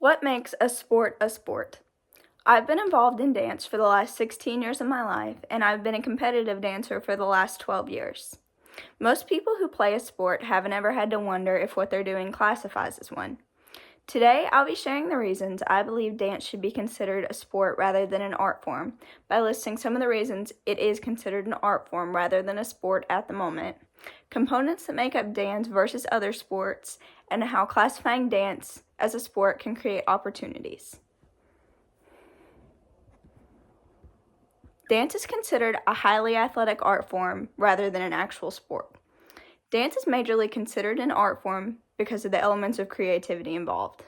What makes a sport a sport? I've been involved in dance for the last 16 years of my life, and I've been a competitive dancer for the last 12 years. Most people who play a sport haven't ever had to wonder if what they're doing classifies as one. Today, I'll be sharing the reasons I believe dance should be considered a sport rather than an art form, by listing some of the reasons it is considered an art form rather than a sport at the moment, components that make up dance versus other sports, and how classifying dance as a sport can create opportunities. Dance is considered a highly athletic art form rather than an actual sport. Dance is majorly considered an art form because of the elements of creativity involved.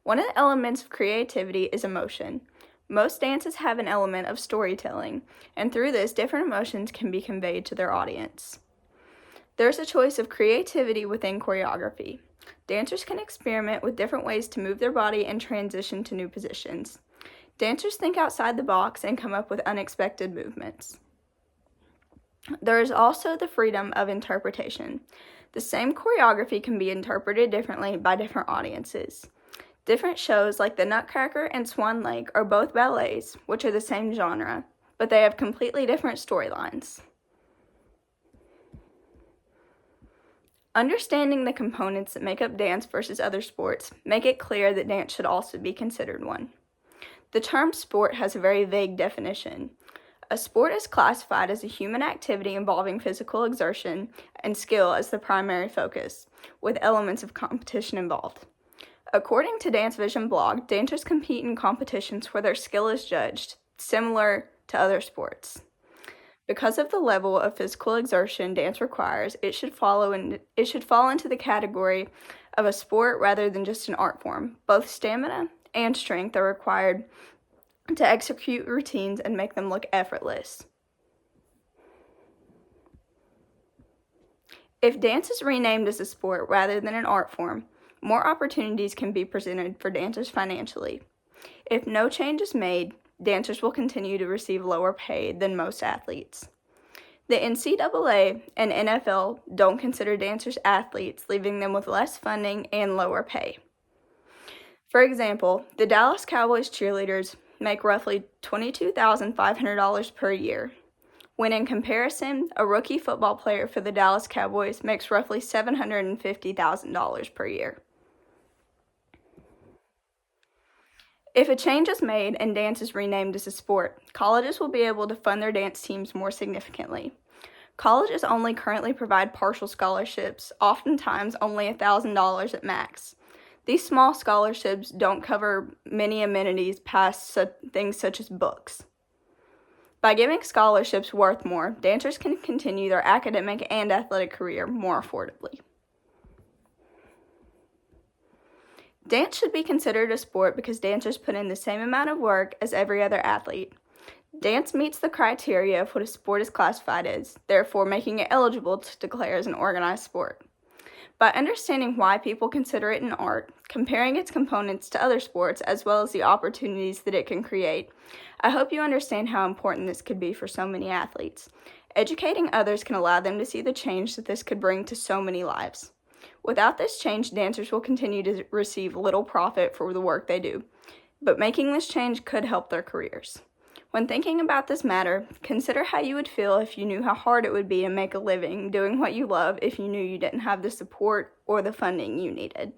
One of the elements of creativity is emotion. Most dances have an element of storytelling, and through this, different emotions can be conveyed to their audience. There's a choice of creativity within choreography. Dancers can experiment with different ways to move their body and transition to new positions. Dancers think outside the box and come up with unexpected movements. There is also the freedom of interpretation. The same choreography can be interpreted differently by different audiences. Different shows like The Nutcracker and Swan Lake are both ballets, which are the same genre, but they have completely different storylines. Understanding the components that make up dance versus other sports make it clear that dance should also be considered one. The term sport has a very vague definition. A sport is classified as a human activity involving physical exertion and skill as the primary focus, with elements of competition involved. According to Dance Vision blog, dancers compete in competitions where their skill is judged, similar to other sports. Because of the level of physical exertion dance requires, it should fall into the category of a sport rather than just an art form. Both stamina and strength are required to execute routines and make them look effortless. If dance is renamed as a sport rather than an art form, more opportunities can be presented for dancers financially. If no change is made, dancers will continue to receive lower pay than most athletes. The NCAA and NFL don't consider dancers athletes, leaving them with less funding and lower pay. For example, the Dallas Cowboys cheerleaders make roughly $22,500 per year, when in comparison, a rookie football player for the Dallas Cowboys makes roughly $750,000 per year. If a change is made and dance is renamed as a sport, colleges will be able to fund their dance teams more significantly. Colleges only currently provide partial scholarships, oftentimes only $1,000 at max. These small scholarships don't cover many amenities past things such as books. By giving scholarships worth more, dancers can continue their academic and athletic career more affordably. Dance should be considered a sport because dancers put in the same amount of work as every other athlete. Dance meets the criteria of what a sport is classified as, therefore making it eligible to declare as an organized sport. By understanding why people consider it an art, comparing its components to other sports, as well as the opportunities that it can create, I hope you understand how important this could be for so many athletes. Educating others can allow them to see the change that this could bring to so many lives. Without this change, dancers will continue to receive little profit for the work they do, but making this change could help their careers. When thinking about this matter, consider how you would feel if you knew how hard it would be to make a living doing what you love if you knew you didn't have the support or the funding you needed.